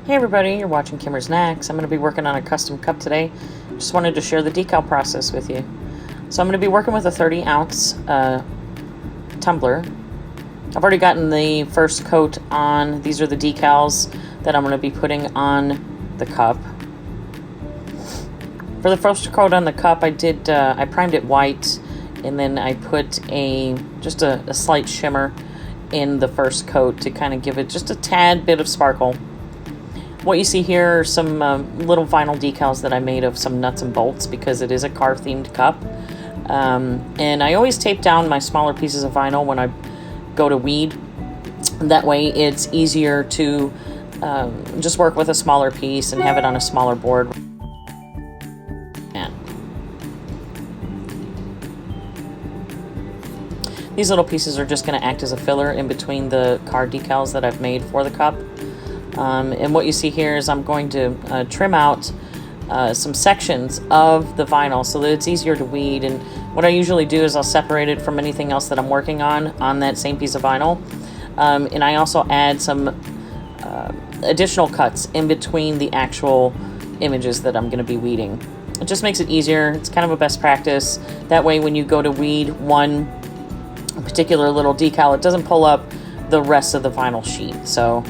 Hey everybody, you're watching Kimmer's Knacks. I'm going to be working on a custom cup today. Just wanted to share the decal process with you. So I'm going to be working with a 30-ounce tumbler. I've already gotten the first coat on. These are the decals that I'm going to be putting on the cup. For the first coat on the cup, I primed it white, and then I put just a slight shimmer in the first coat to kind of give it just a tad bit of sparkle. What you see here are some little vinyl decals that I made of some nuts and bolts because it is a car-themed cup. And I always tape down my smaller pieces of vinyl when I go to weed. That way it's easier to just work with a smaller piece and have it on a smaller board. These little pieces are just going to act as a filler in between the car decals that I've made for the cup. And what you see here is I'm going to trim out some sections of the vinyl so that it's easier to weed. And what I usually do is I'll separate it from anything else that I'm working on that same piece of vinyl. And I also add some additional cuts in between the actual images that I'm going to be weeding. It just makes it easier. It's kind of a best practice. That way when you go to weed one particular little decal, it doesn't pull up the rest of the vinyl sheet. So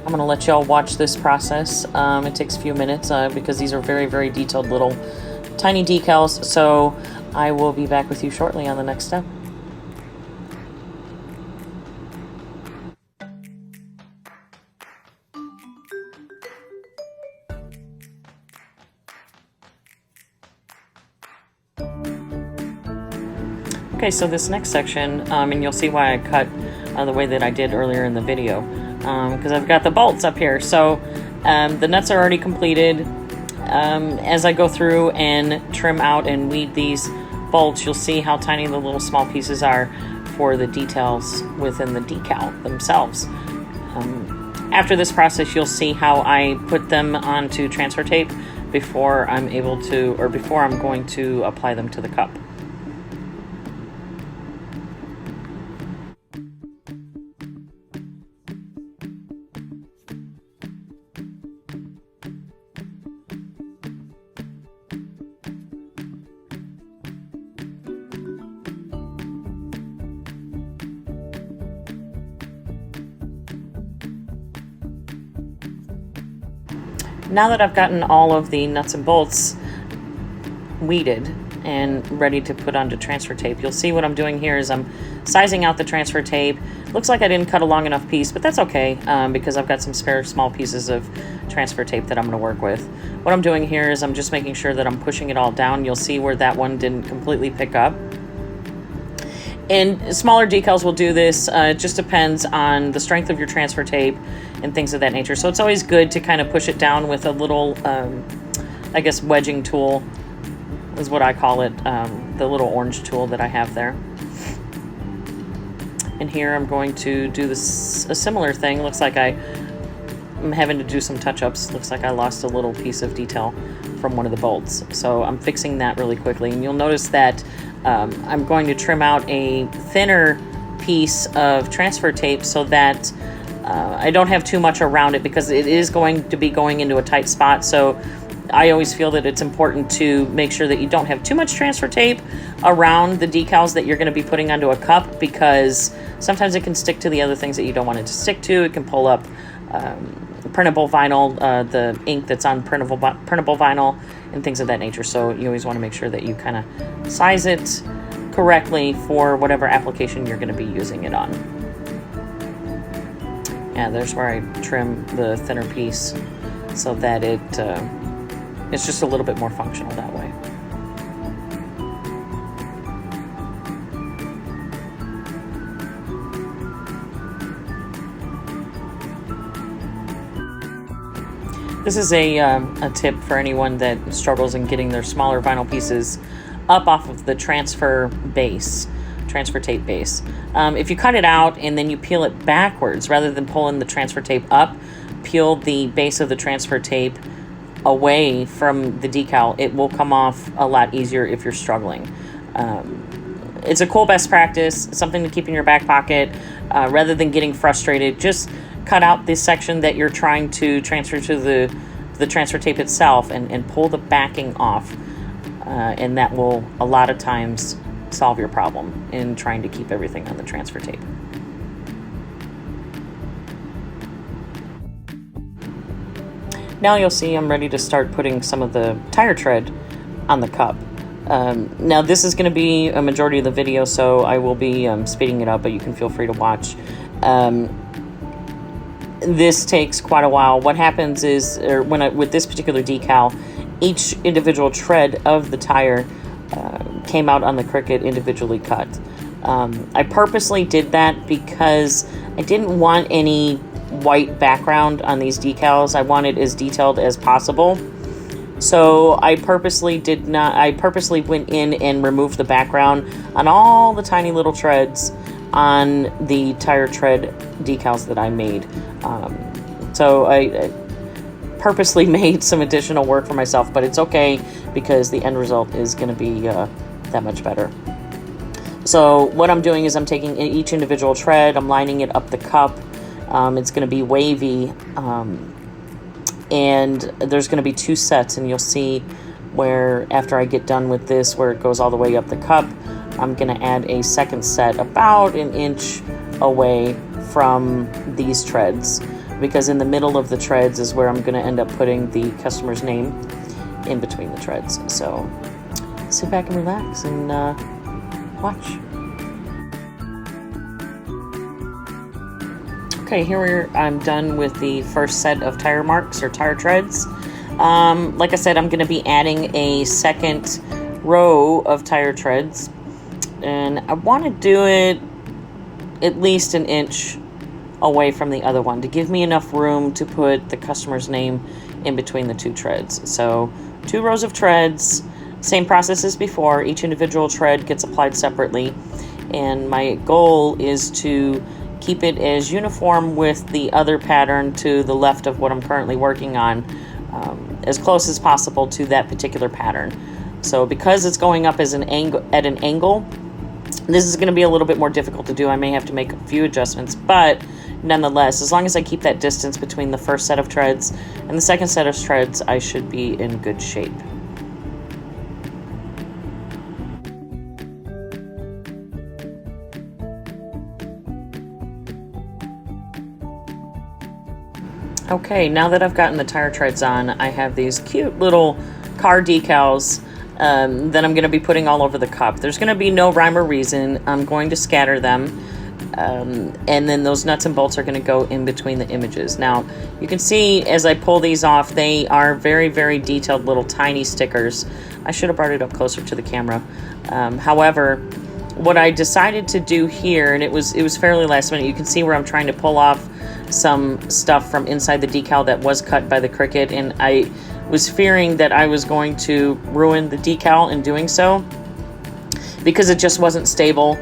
I'm going to let y'all watch this process. It takes a few minutes because these are very, very detailed little tiny decals. So I will be back with you shortly on the next step. Okay, so this next section, and you'll see why I cut the way that I did earlier in the video, because I've got the bolts up here. So the nuts are already completed. As I go through and trim out and weed these bolts, you'll see how tiny the little small pieces are for the details within the decal themselves. After this process, you'll see how I put them onto transfer tape before I'm going to apply them to the cup. Now that I've gotten all of the nuts and bolts weeded and ready to put onto transfer tape, you'll see what I'm doing here is I'm sizing out the transfer tape. Looks like I didn't cut a long enough piece, but that's okay because I've got some spare small pieces of transfer tape that I'm going to work with. What I'm doing here is I'm just making sure that I'm pushing it all down. You'll see where that one didn't completely pick up. And smaller decals will do this. It just depends on the strength of your transfer tape and things of that nature. So it's always good to kind of push it down with a little, I guess, wedging tool is what I call it, the little orange tool that I have there. And here I'm going to do a similar thing. Looks like I'm having to do some touch-ups. Looks like I lost a little piece of detail from one of the bolts. So I'm fixing that really quickly. And you'll notice that I'm going to trim out a thinner piece of transfer tape so that I don't have too much around it because it is going to be going into a tight spot. So I always feel that it's important to make sure that you don't have too much transfer tape around the decals that you're going to be putting onto a cup, because sometimes it can stick to the other things that you don't want it to stick to. It can pull up printable vinyl, the ink that's on printable vinyl and things of that nature. So you always want to make sure that you kind of size it correctly for whatever application you're going to be using it on. Yeah, there's where I trim the thinner piece so that it's just a little bit more functional that way. This is a tip for anyone that struggles in getting their smaller vinyl pieces up off of the transfer tape base. If you cut it out and then you peel it backwards, rather than pulling the transfer tape up, peel the base of the transfer tape away from the decal, it will come off a lot easier if you're struggling. it's a cool best practice, something to keep in your back pocket. Rather than getting frustrated, just cut out this section that you're trying to transfer to the transfer tape itself and pull the backing off. And that will, a lot of times, solve your problem in trying to keep everything on the transfer tape. Now you'll see I'm ready to start putting some of the tire tread on the cup. Now this is going to be a majority of the video, so I will be speeding it up, but you can feel free to watch. This takes quite a while. What happens is, with this particular decal, each individual tread of the tire came out on the Cricut individually cut. I purposely did that because I didn't want any white background on these decals. I want it as detailed as possible. So I purposely went in and removed the background on all the tiny little treads on the tire tread decals that I made. So I purposely made some additional work for myself, but it's okay because the end result is going to be that much better. So what I'm doing is I'm taking each individual tread, I'm lining it up the cup. It's going to be wavy, and there's going to be 2 sets, and you'll see where after I get done with this, where it goes all the way up the cup, I'm going to add a second set about an inch away from these treads, because in the middle of the treads is where I'm going to end up putting the customer's name in between the treads. So sit back and relax and watch. Okay, here I'm done with the first set of tire marks or tire treads. Like I said, I'm going to be adding a second row of tire treads, and I want to do it at least an inch away from the other one to give me enough room to put the customer's name in between the 2 treads. So 2 rows of treads, same process as before. Each individual tread gets applied separately, and my goal is to keep it as uniform with the other pattern to the left of what I'm currently working on, as close as possible to that particular pattern. So because it's going up as an angle, this is going to be a little bit more difficult to do. I may have to make a few adjustments, but nonetheless, as long as I keep that distance between the first set of treads and the second set of treads, I should be in good shape. Okay, now that I've gotten the tire treads on, I have these cute little car decals that I'm going to be putting all over the cup. There's going to be no rhyme or reason. I'm going to scatter them, and then those nuts and bolts are going to go in between the images. Now, you can see as I pull these off, they are very, very detailed little tiny stickers. I should have brought it up closer to the camera. However, what I decided to do here, and it was fairly last minute, you can see where I'm trying to pull off some stuff from inside the decal that was cut by the Cricut, and I was fearing that I was going to ruin the decal in doing so because it just wasn't stable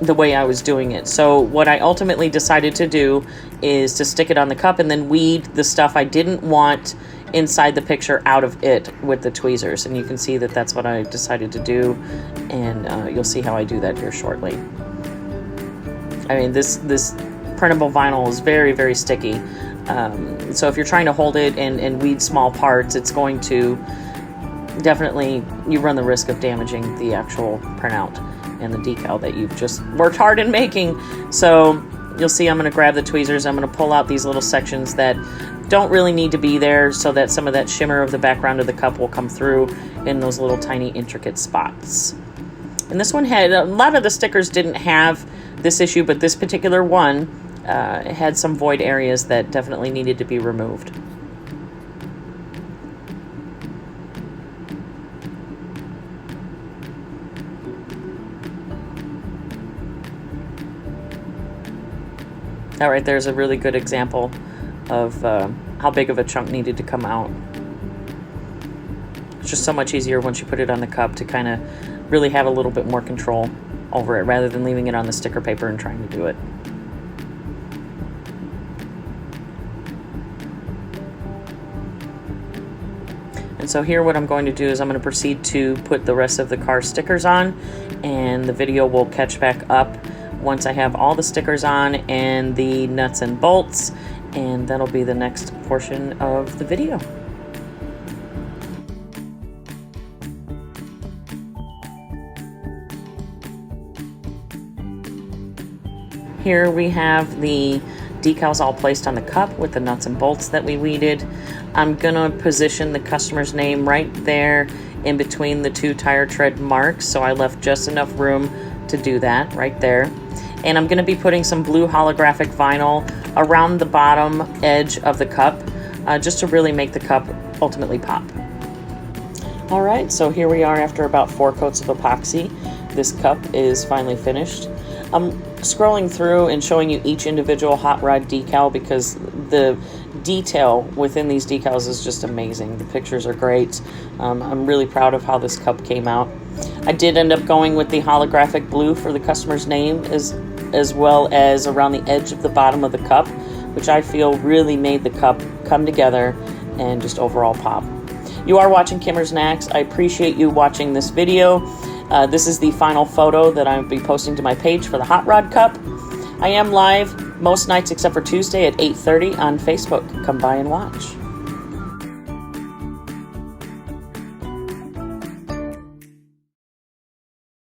the way I was doing it. So what I ultimately decided to do is to stick it on the cup and then weed the stuff I didn't want inside the picture out of it with the tweezers, and you can see that that's what I decided to do, and you'll see how I do that here shortly. I mean, this printable vinyl is very, very sticky, so if you're trying to hold it and weed small parts, it's going to definitely, you run the risk of damaging the actual printout and the decal that you've just worked hard in making. So you'll see I'm going to grab the tweezers, I'm going to pull out these little sections that don't really need to be there so that some of that shimmer of the background of the cup will come through in those little tiny intricate spots. And this one had, a lot of the stickers didn't have this issue, but this particular one had some void areas that definitely needed to be removed. That right there is a really good example of how big of a chunk needed to come out. It's just so much easier once you put it on the cup to kind of really have a little bit more control over it rather than leaving it on the sticker paper and trying to do it. And And so here what I'm going to do is I'm going to proceed to put the rest of the car stickers on, and the video will catch back up once I have all the stickers on and the nuts and bolts, and that'll be the next portion of the video. Here we have the decals all placed on the cup with the nuts and bolts that we weeded. I'm gonna position the customer's name right there in between the two tire tread marks, so I left just enough room to do that right there. And I'm gonna be putting some blue holographic vinyl around the bottom edge of the cup, just to really make the cup ultimately pop. All right, so here we are after about 4 coats of epoxy. This cup is finally finished. I'm scrolling through and showing you each individual hot rod decal because the detail within these decals is just amazing. The pictures are great. I'm really proud of how this cup came out. I did end up going with the holographic blue for the customer's name as well as around the edge of the bottom of the cup, which I feel really made the cup come together and just overall pop. You are watching Kimmer's Knacks. I appreciate you watching this video. This is the final photo that I'll be posting to my page for the Hot Rod Cup. I am live most nights except for Tuesday at 8:30 on Facebook. Come by and watch.